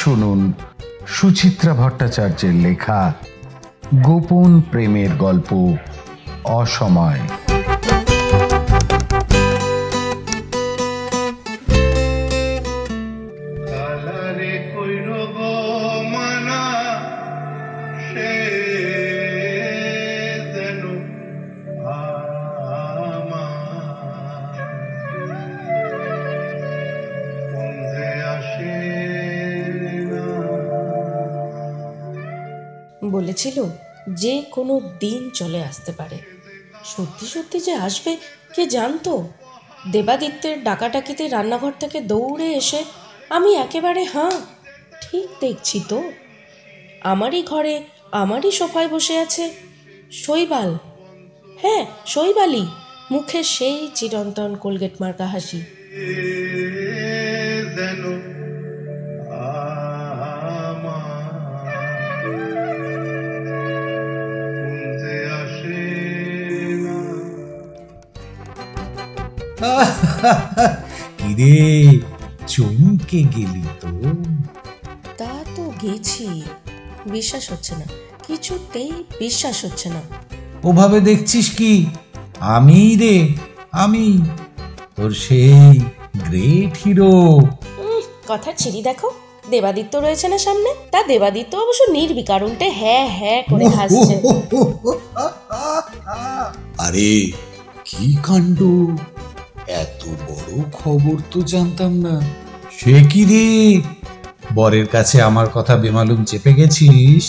শুনুন সুচিত্রা ভট্টাচার্যের লেখা গোপন প্রেমের গল্প অসময়। বলেছিল যে কোনো দিন চলে আসতে পারে। সত্যি সত্যি যে আসবে কে জানতো। দেবাদিত্যের ডাকাডাকিতে রান্নাঘর থেকে দৌড়ে এসে আমি একেবারে ঠিক দেখছি তো। আমারই ঘরে আমারই সোফায় বসে আছে শৈবাল। হ্যাঁ, শৈবালই, মুখে সেই চিরন্তন কোলগেট মার্কা হাসি। কিরে, চমকে গেলি তো? তা তো গেছি, বিশ্বাস হচ্ছে না, কিছুতেই বিশ্বাস হচ্ছে না। ওভাবে দেখছিস কি? আমি তোর সেই গ্রেট হিরো। কথা ছিড়ি দেখো, দেবাদিত্য রয়েছে না সামনে। তা দেবাদিত্য অবশ্য নির্বিকার, উল্টে হ্যাঁ হ্যাঁ করে হাসছে। আরে কি কাণ্ড! এত বড় খবর তো জানতাম না। সে কি রে, বরের কাছে আমার কথা বেমালুম চেপে গেছিস?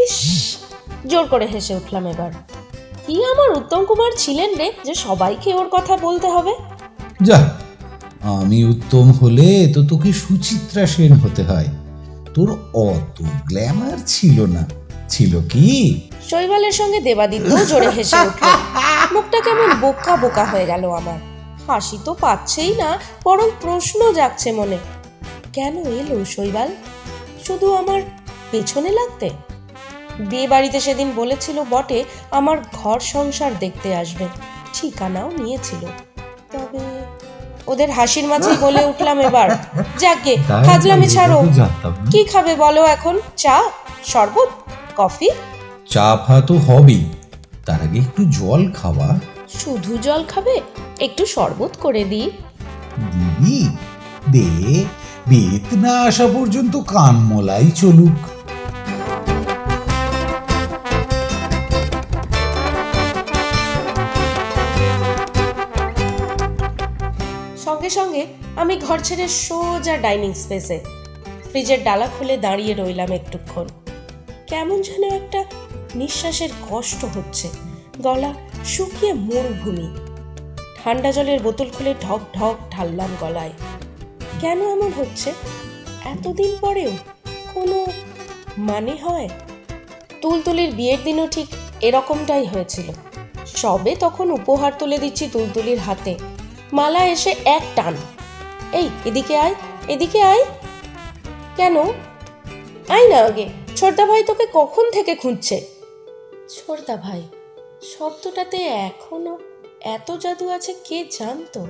ইস, জোর করে হেসে উঠলাম এবার। কি আমার উত্তম কুমার ছিলেন রে যে সবাইকে ওর কথা বলতে হবে। যা, আমি উত্তম হলে তো তোকে সুচিত্রা সেন হতে হয়। তোর অত গ্ল্যামার ছিল না, ছিল কি? শৈবালের সঙ্গে দেবাদিত্য জোরে হেসে উঠল। মুখটা কেমন বোকা বোকা হয়ে গেল আমার। হাসি তো পাচ্ছেই না, বরং প্রশ্ন জাগছে মনে। কেন এলো শৈবাল? শুধু আমার পেছনে লাগতে? বিয়ে বাড়িতে সেদিন বলেছিল বটে আমার ঘর সংসার দেখতে আসবে, ঠিকানাও নিয়েছিল। তবে ওদের হাসির মাঝেই বলে উঠলাম এবার, যাকে ফাজলামি ছাড়ো। কি খাবে বলো এখন? চা, শরবত, কফি? চা ফা তো হবেই, তার আগে একটু জল খাওয়া। শুধু জল খাবে? একটু শরবত করে দিই। দিদি দে, বেত না আসা পর্যন্ত কান মলাই চলুক। সঙ্গে সঙ্গে আমি ঘর ছেড়ে সোজা ডাইনিং স্পেসে ফ্রিজের ডালা খুলে দাঁড়িয়ে রইলাম একটুক্ষণ। কেমন যেন একটা নিঃশ্বাসের কষ্ট হচ্ছে, গলা শুকিয়ে মরুভূমি। ঠান্ডা জলের বোতল খুলে ঢক ঢক ঢাললাম গলায়। কেন এমন হচ্ছে? এতদিন পরেও কোনো মানে হয়? তুলতুলির বিয়ের দিনও ঠিক এরকমটাই হয়েছিল। সবে তখন উপহার তুলে দিচ্ছি তুলতুলির হাতে, মালা এসে এক টান, এই এদিকে আয়, এদিকে আয়। কেন? আয় না আগে, ছোটদা ভাই তোকে কখন থেকে খুঁজছে। ছোটদা ভাই শব্দটাতে এখনো এত জাদু আছে, কে জানতো।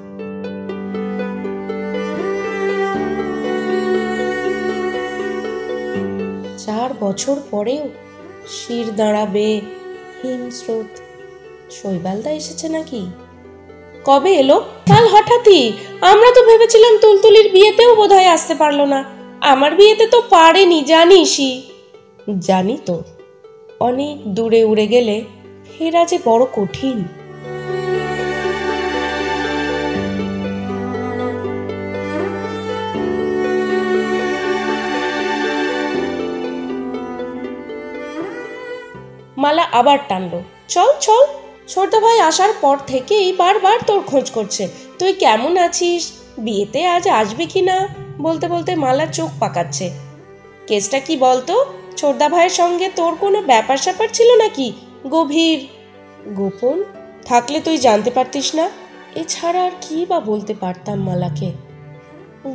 চার বছর পরেও শির দাঁড়াবে হিমস্রোত। শৈবালদা এসেছে নাকি? কবে এলো? কাল হঠাৎই। আমরা তো ভেবেছিলাম তুলতুলির বিয়েতেও বোধহয় আসতে পারলো না। আমার বিয়েতে তো পারেনি, জানিসই। জানি তো, অনেক দূরে উড়ে গেলে ফেরা যে বড় কঠিন। মালা আবার টানলো, চল চল। ছোটদা ভাই আসার পর থেকেই বারবার তোর খোঁজ করছে, তুই কেমন আছিস, বিয়েতে আজ আসবি কিনা। বলতে বলতে মালা চোখ পাকাচ্ছে। কেসটা কি বলতো? ছোটদা ভাইয়ের সঙ্গে তোর কোনো ব্যাপার স্যাপার ছিল নাকি? গভীর গোপন থাকলে তুই জানতে পারতিস না। এছাড়া আর কি বা বলতে পারতাম মালাকে?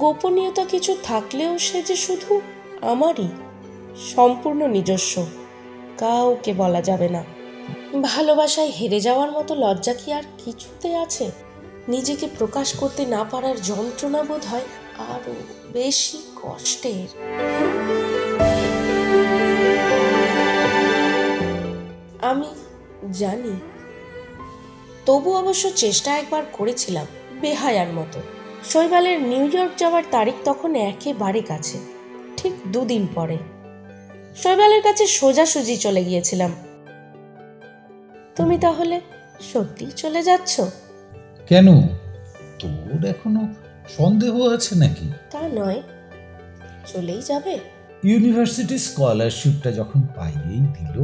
গোপনীয়তা কিছু থাকলেও সে যে শুধু আমারই, সম্পূর্ণ নিজস্ব, কাউকে বলা যাবে না। ভালোবাসায় হেরে যাওয়ার মতো লজ্জা কি আর কিছুতে আছে? নিজেকে প্রকাশ করতে না পারার যন্ত্রণা বোধ হয় আরো বেশি কষ্টের। জানি, তবু অবশ্য চেষ্টা একবার করেছিলাম বেহায়ার মতো। শৈবালের নিউ ইয়র্ক যাওয়ার তারিখ তখন একেবারে কাছে, ঠিক 2 দিন পরে। শৈবালের কাছে সোজাসুজি চলে গিয়েছিলাম। তুমি তাহলে সত্যি চলে যাচ্ছ? কেন, তোর এখনো সন্দেহ আছে নাকি? তা নয়, চলেই যাবে। ইউনিভার্সিটি স্কলারশিপটা যখন পাইয়েই দিল,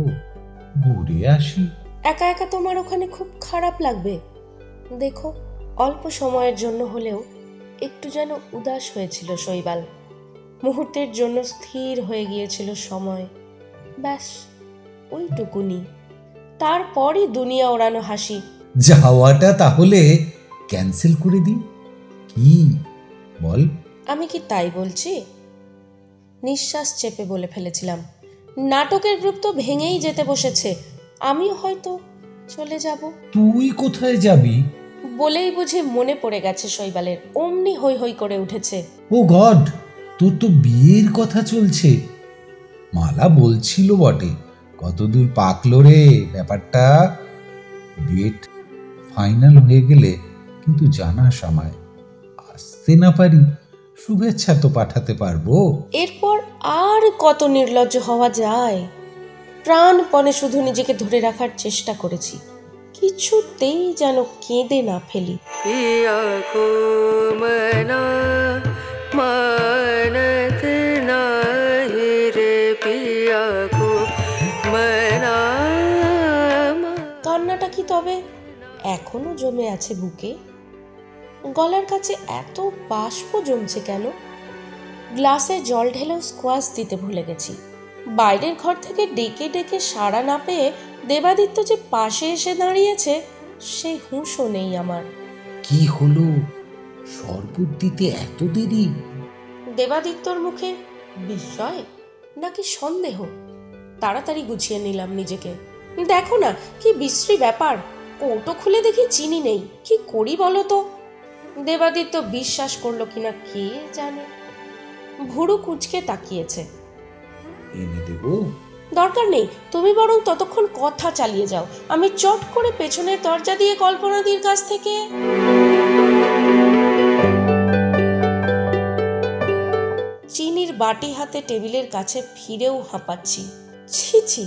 ঘুরে আসি। একা একা তোমার ওখানে খুব খারাপ লাগবে। দেখো, অল্প সময়ের জন্য হলেও একটু যেন উদাস হয়েছিল শৈবাল। মুহূর্তের জন্য স্থির হয়ে গিয়েছিল সময়, ব্যাস ওইটুকুনি। তারপরই দুনিয়া ওড়ানো হাসি। যাওয়াটা তাহলে ক্যান্সেল করে দিই, কি বল? আমি কি তাই বলছি? নিঃশ্বাস চেপে বলে ফেলেছিলাম। নাটকের গ্রুপ তো ভেঙেই যেতে বসেছে, আমিও হয়তো চলে যাব। তুই কোথায় যাবি? বলেই বুঝি মনে পড়ে গেছে শৈবালের, অমনি হই হই করে উঠেছে। ও গড, তোর তো বিয়ের কথা চলছে। মালা বলছিল বটে, কতদূর পাকলো রে ব্যাপারটা? ডেট ফাইনাল হয়ে গেলে কিন্তু জানাস আমায়, আসতে না পারি শুভেচ্ছা তো পাঠাতে পারবো। এরপর আর কত নির্লজ্জ হওয়া যায়? প্রাণপণে শুধু নিজেকে ধরে রাখার চেষ্টা করেছি, কিছুতেই যেন কেঁদে না ফেলি। কান্নাটা কি তবে এখনো জমে আছে বুকে? গলার কাছে এত বাষ্প জমছে কেন? গ্লাসে জল ঢেলেও স্কোয়াশ দিতে ভুলে গেছি। বাইরের ঘর থেকে ডেকে ডেকে সাড়া না পেয়ে দেবাদিত্য যে পাশে এসে দাঁড়িয়েছে, সেই হুঁশও নেই আমার। কি হলো, শরবত দিতে এত দেরি? দেবাদিত্যর মুখে বিস্ময় নাকি সন্দেহ? তাড়াতাড়ি গুছিয়ে নিলাম নিজেকে। দেখো না কি বিশ্রী ব্যাপার, কৌটো খুলে দেখি চিনি নেই, কি করি বলো তো? দেবাদিত্য বিশ্বাস করলো কিনা কে জানে, ভুরু কুঁচকে তাকিয়েছে। এনে দেব? দরকার নেই, তুমি বরং ততক্ষণ কথা চালিয়ে যাও। আমি চট করে পেছনের দরজা দিয়ে কল্পনাদির কাছ থেকে চিনির বাটি হাতে টেবিলের কাছে ফিরেও হাঁপাচ্ছি। ছি ছি,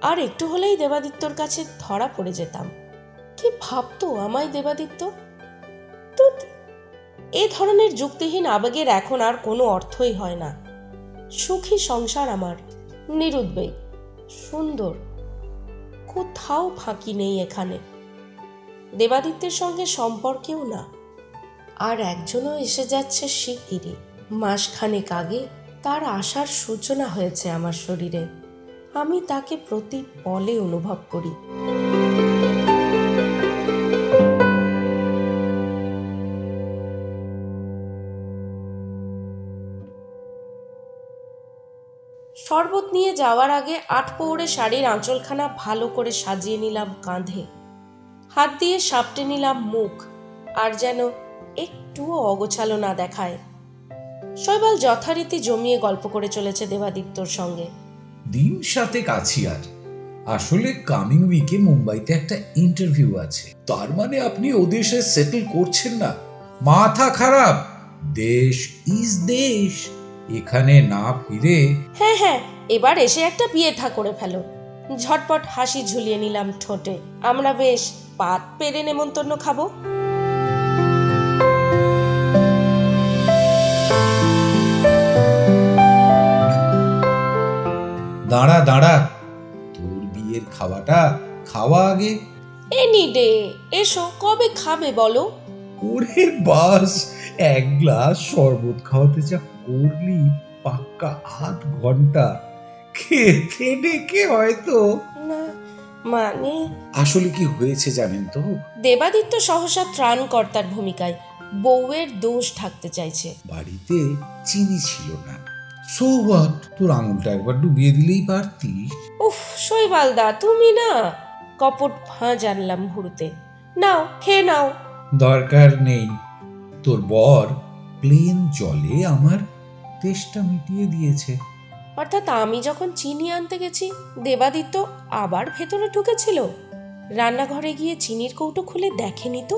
আর একটু হলেই দেবাদিত্যর কাছে ধরা পড়ে যেতাম। কি ভাবতো আমায় দেবাদিত্য? তো এ ধরনের যুক্তিহীন আবেগের এখন আর কোনো অর্থই হয় না। সুখী সংসার আমার, নিরুদ্বেগ, সুন্দর, কোথাও ফাঁকি নেই এখানে। দেবাদিত্যের সঙ্গে সম্পর্কেও না। আর একজনও এসে যাচ্ছে শিগগিরই। মাসখানেক আগে তার আসার সূচনা হয়েছে আমার শরীরে, আমি তাকে প্রতি পলে অনুভব করি। শরবত নিয়ে যাওয়ার আগে 8 পৌড়ে শাড়ির আঁচলখানা ভালো করে সাজিয়ে নিলাম কাঁধে, হাত দিয়ে সাপটে নিলাম মুখ, আর যেন একটুও অগোছালো না দেখায়। শৈবাল যথারীতি জমিয়ে গল্প করে চলেছে দেবাদিত্যর সঙ্গে। দিন 7 আছি, আর আসলে কামিং উইকে মুম্বাইতে একটা ইন্টারভিউ আছে। তার মানে আপনি ও দেশে সেটেল করছেন না? মাথা খারাপ, দেশ ইজ দেশ, এখানে না ফিরে। হ্যাঁ হ্যাঁ, এবার এসে একটা বিয়ে থা করে ফেলো। ঝটপট হাসি ঝুলিয়ে নিলাম ঠোঁটে। আমরা বেশ পাত পেরে নেমন্তন্ন খাবো। দাঁড়া দাঁড়া, তোর বিয়ের খাওয়াটা খাওয়া আগে। এনি ডে, এসো, কবে খাবে বলো? ওরে বাস, 1 গ্লাস শরবত খাওয়াতে যা করলি, পাক্কা 8 ঘন্টা খেতে ডেকে হয়তো না মানে, আসলে কি হয়েছে জানেন তো? দেবাদিত্য সহসা ত্রাণকর্তার ভূমিকায় বউয়ের দোষ ঢাকতে চাইছে। বাড়িতে চিনি ছিল না। সো হোয়াট, তোর আঙুলটা একবার ডুবিয়ে দিলেই পারতিস। উফ শৈবালদা, তুমি না। কপট ভাঁজ আনলাম ভুরুতে। নাও, খেয়ে নাও। দরকার নেই, তোর বর প্লেন জলে আমার তেষ্টা মিটিয়ে দিয়েছে। অর্থাৎ আমি যখন চিনি আনতে গেছি, দেবাদিত্য আবার ভেতরে ঢুকেছিল? রান্নাঘরে গিয়ে চিনির কৌটো খুলে দেখেনি তো?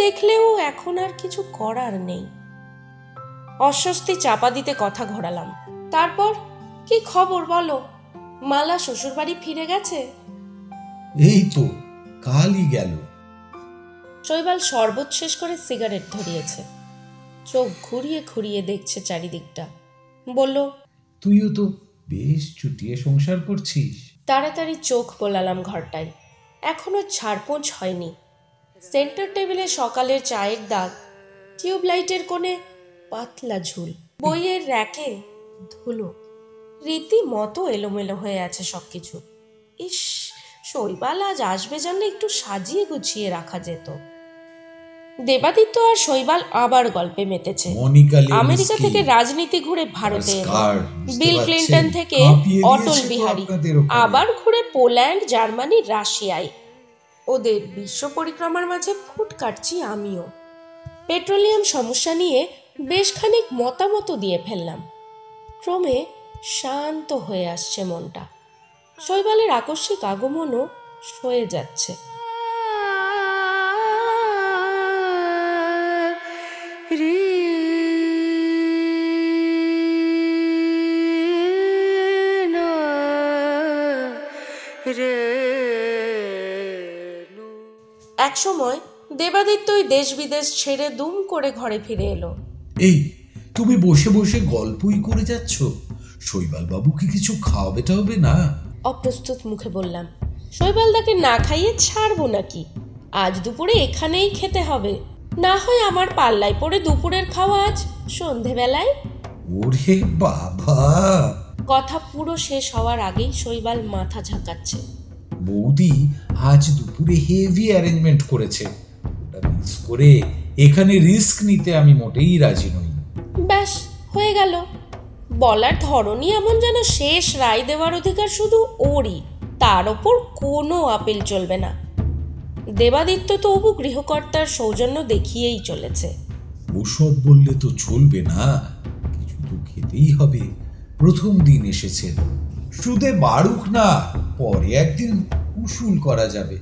দেখলেও এখন আর কিছু করার নেই। অস্বস্তি চাপা দিতে কথা ঘোরালাম। তারপর কি খবর বলো? মালা শ্বশুরবাড়ি ফিরে গেছে? এই তো কালই গেল। শৈবাল শরবত শেষ করে সিগারেট ধরিয়েছে, চোখ ঘুরিয়ে ঘুরিয়ে দেখছে চারিদিকটা। বলল, তুইও তো বেশ চুটিয়ে সংসার করছিস। তাড়াতাড়ি চোখ বোলালাম ঘরটায়। এখনো ঝাড়পোঁছ হয়নি। সেন্টার টেবিলে সকালের চায়ের দাগ, টিউবলাইটের কোণে পাতলা ঝুল, বইয়ের র্যাকে ধুলো, রীতিমতো এলোমেলো হয়ে আছে সবকিছু। ইস, শৈবাল আজ আসবে জানলে একটু সাজিয়ে গুছিয়ে রাখা যেত। দেবাদিত্য আর শৈবাল আবার গল্পে মেতেছে। আমেরিকা থেকে রাজনীতি ঘুরে ভারতে এলো, বিল ক্লিন্টন থেকে অটল বিহারী, আবার ঘুরে পোল্যান্ড, জার্মানি, রাশিয়ায়। ওদের বিশ্ব পরিক্রমার মাঝে ফুট কাটছি আমিও। পেট্রোলিয়াম সমস্যা নিয়ে বেশ খানিক মতামত দিয়ে ফেললাম। ক্রমে শান্ত হয়ে আসছে মনটা। শৈবালের আকস্মিক আগমনও সয়ে যাচ্ছে। এক সময় দেবাদিত্যই দেশ বিদেশ ছেড়ে দুম করে ঘরে ফিরে এলো। এই তুমি বসে বসে গল্পই করে যাচ্ছ, শৈবাল বাবু কি কিছু খাওয়াবে টাওয়াবে না? অপ্রস্তুত মুখে বললাম। শৈবালদাকে না খাইয়ে ছাড়বো নাকি? আজ দুপুরে এখানেই খেতে হবে, না হয় আমার পাল্লায় পড়ে দুপুরের খাওয়া আজ সন্ধেবেলায়। ওরে বাবা! কথা পুরো শেষ হওয়ার আগেই শৈবাল মাথা ঝাঁকাচ্ছে। বৌদি আজ দুপুরে হেভি অ্যারেঞ্জমেন্ট করেছে, ওটা মিস করে এখানে রিস্ক নিতে আমি মোটেই রাজি নই। ব্যাস হয়ে গেল। বলার ধরনই এমন যেন শেষ রায় দেওয়ার অধিকার শুধু ওরই, তার ওপর কোনো আপিল চলবে না। দেবাদিত্য তবু গৃহকর্তার সৌজন্য দেখিয়েই চলেছে। ওসব বললে তো চলবে না, কিছু তো খেতেই হবে। প্রথম দিন এসেছেন, সুদে বাড়ুক না, পরে একদিন উসুল করা যাবে।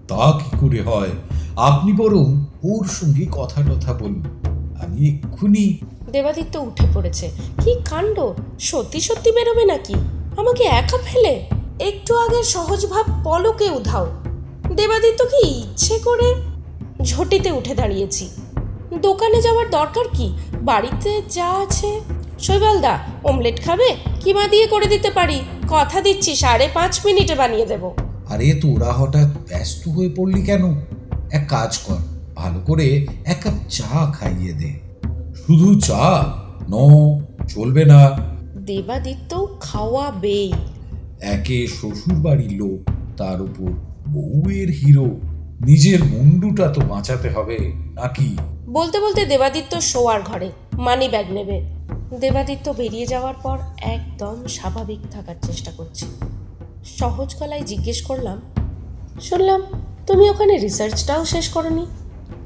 তা কি করে হয়? আপনি বরং ওর সঙ্গে কথা টথা বলুন, আমি এক্ষুনি। দেবাদিত্য উঠে পড়েছে। কি কাণ্ড! সত্যি সত্যি বেরোবে নাকি? আমাকে একা ফেলে? একটু আগের সহজ ভাব পলকে উধাও। দেবাদিত্য কি ইচ্ছে করে? ঝটিতে উঠে দাঁড়িয়েছি। দোকানে যাওয়ার দরকার কি? বাড়িতে যা আছে। শৈবালদা, অমলেট খাবে? কিমা দিয়ে করে দিতে পারি, কথা দিচ্ছি 5.5 মিনিটে বানিয়ে দেব। আরে তোরা হঠাৎ ব্যস্ত হয়ে পড়লি কেন? এক কাজ কর, ভালো করে এক কাপ চা খাইয়ে দে। শুধু চা নো, চলবে না। দেবাদিত্য খাওয়াবেই। একে শ্বশুর বাড়ির লোক, তার উপর বউয়ের হিরো, নিজের মুন্ডুটা তো বাঁচাতে হবে নাকি? বলতে বলতে দেবাদিত্য শোয়ার ঘরে মানি ব্যাগ নেবে। দেবাদিত্য বেরিয়ে যাওয়ার পর একদম স্বাভাবিক থাকার চেষ্টা করছি। সহজ গলায় জিজ্ঞেস করলাম, শুনলাম তুমি ওখানে রিসার্চটাও শেষ করনি?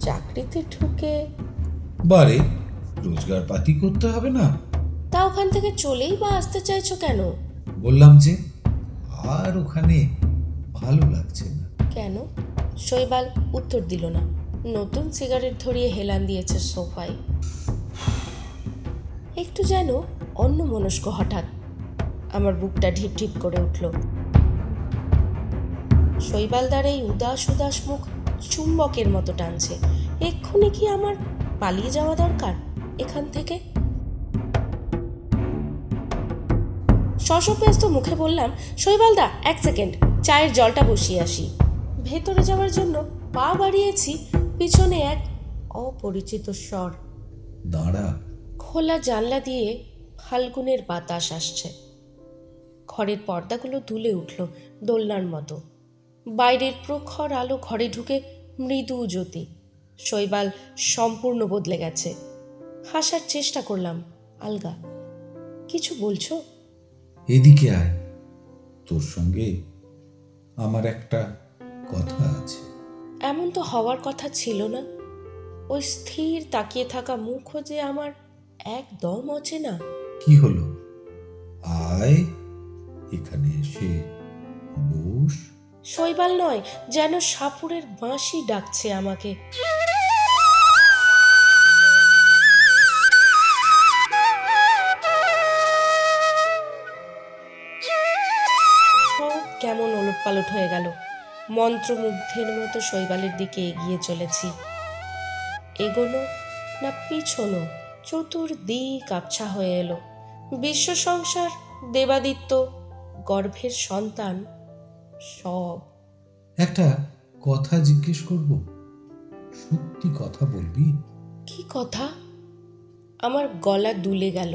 চাকরিতে ঢুকে? বারে রোজগার পাতি করতে হবে না? তা ওখান থেকে চলেই বা আসতে চাইছো কেন? বললাম যে আর ওখানে ভালো লাগছে না। কেন? শৈবাল উত্তর দিল না। নতুন সিগারেট ধরিয়ে হেলান দিয়েছে সোফায়। একটু যেন অন্যমনস্ক। হঠাৎ আমার বুকটা ঢিপ ঢিপ করে উঠল। শৈবালদার এই উদাস উদাস মুখ চুম্বকের মতো টানছে। এক্ষুনি কি আমার পালিয়ে যাওয়া দরকার এখান থেকে? শশব্যস্ত মুখে বললাম, শৈবালদা 1 সেকেন্ড, চায়ের জলটা বসিয়ে আসি। ভেতরে যাওয়ার জন্য পা বাড়িয়েছি, পিছনে এক অপরিচিত স্বর। দাঁড়া। খোলা জানলা দিয়ে ফাল্গুনের বাতাস আসছে। ঘরের পর্দাগুলো দুলে উঠল দোলনার মতো। বাইরের প্রখর আলো ঘরে ঢুকে মৃদু জ্যোতি। শৈবাল সম্পূর্ণ বদলে গেছে। হাসার চেষ্টা করলাম। আলগা, কিছু বলছো? এদিকে আয়, তোর সঙ্গে আমার একটা কথা আছে। এমন তো হওয়ার কথা ছিল না। ওই স্থির তাকিয়ে থাকা মুখও যে আমার একদম অচেনা। কি হলো? আয়, এখানে এসে বস। শৈবাল নয়, যেন সাপুরের বাঁশি ডাকছে আমাকে। সব কেমন ওলটপালট হয়ে গেল। মন্ত্রমুগ্ধের মতো শৈবালের দিকে এগিয়ে চলেছি। এগোনো না পিছনো, চতুর্দিক আবছা হয়ে এলো। বিশ্ব সংসার, দেবাদিত্য, গর্ভের সন্তান, সব। একটা কথা জিজ্ঞেস করব, সত্যি কথা বলবি? কি কথা? আমার গলা দুলে গেল।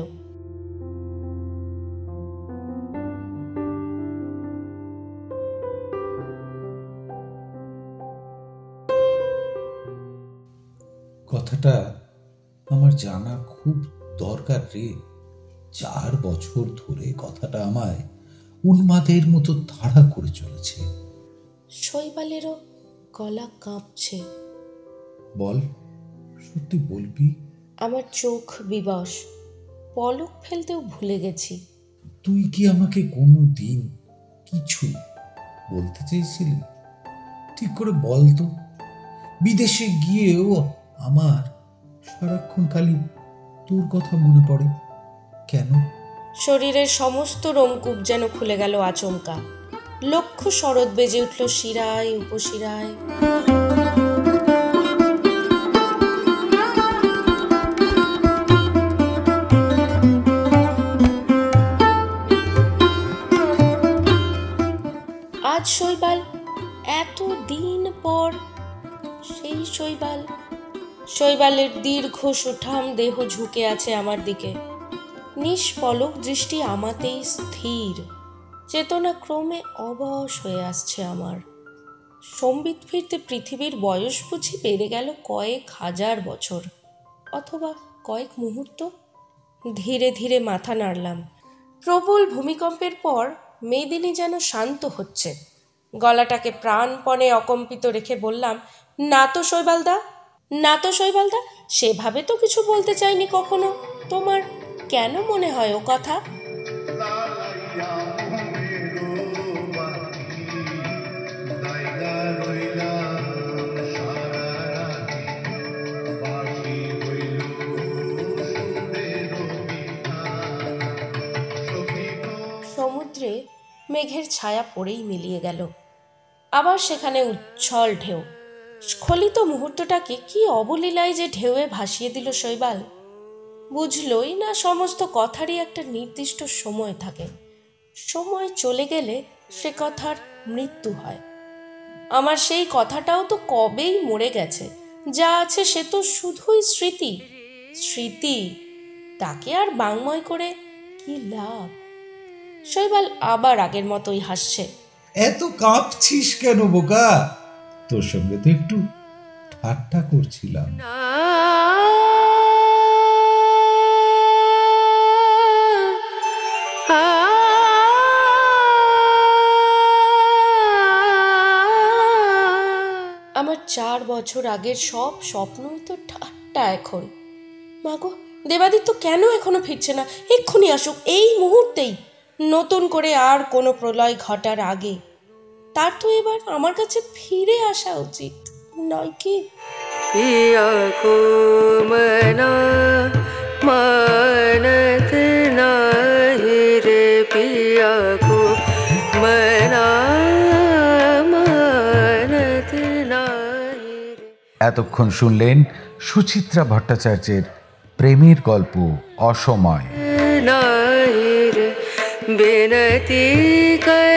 কথাটা আমার জানা খুব দরকার রে। 4 বছর ধরে কথাটা আমায় উন্মাদের মতো তাড়া করে চলেছে। শৈবালেরও গলা কাঁপছে। বল, সত্যি বলবি? আমার চোখ বিবশ, পলক ফেলতেও ভুলে গেছি। তুই কি আমাকে কোনো দিন কিছু বলতে চেয়েছিলি? ঠিক করে বল তো। বিদেশে গিয়েও আমার সারাক্ষণ খালি তোর কথা মনে পড়ে। কেন? শরীরের সমস্ত রোমকূপ যেন খুলে গেল আচমকা। লক্ষ শরৎ বেজে উঠল শিরায় উপশিরায়। আজ শৈবাল, এত দিন পর সেই শৈবাল। শৈবালের দীর্ঘ সুঠাম দেহ ঝুঁকে আছে আমার দিকে। নিষ্পলক দৃষ্টি আমাতেই স্থির। চেতনা ক্রমে অবশ হয়ে আসছে আমার। সম্বিত ফিরতে পৃথিবীর বয়স বুঝি বেড়ে গেল কয়েক হাজার বছর, অথবা কয়েক মুহূর্ত। ধীরে ধীরে মাথা নাড়লাম। প্রবল ভূমিকম্পের পর মেদিনী যেন শান্ত হচ্ছে। গলাটাকে প্রাণপণে অকম্পিত রেখে বললাম, না তো শৈবালদা, না তো শৈবালদা, সেভাবে তো কিছু বলতে চাইনি কখনো। তোমার কেন মনে হয় ও কথা? সমুদ্রে মেঘের ছায়া পড়েই মিলিয়ে গেল। আবার সেখানে উচ্ছল ঢেউ। স্খলিত মুহূর্তটাকে কি অবলীলায় যে ঢেউয়ে ভাসিয়ে দিল শৈবাল। বুঝলই না সমস্ত কথারই একটা নির্দিষ্ট সময় থাকে। সময় চলে গেলে সে কথার মৃত্যু হয়। আমার সেই কথাটাও তো কবেই মরে গেছে। যা আছে সে তো শুধুই স্মৃতি। স্মৃতি, তাকে আর বাংময় করে কি লাভ? শৈবাল আবার আগের মতোই হাসছে। এত কাঁপছিস কেন বোকা? তোর সঙ্গে তো একটু ঠাট্টা করছিলাম। আমার 4 বছর আগের সব স্বপ্নই তো ঠাট্টা এখন। মাগো, দেবাদিত্য কেন এখনো ফিরছে না? এক্ষুনি আসুক, এই মুহূর্তেই, নতুন করে আর কোনো প্রলয় ঘটার আগে। তার তো এবার আমার কাছে ফিরে আসা উচিত, নয় কি? पिया को मना मानत नाही रे, पिया को मना मानत नाही रे। এতক্ষণ শুনলেন সুচিত্রা ভট্টাচার্যের প্রেমের গল্প অসময়। नाही रे, बिनती कर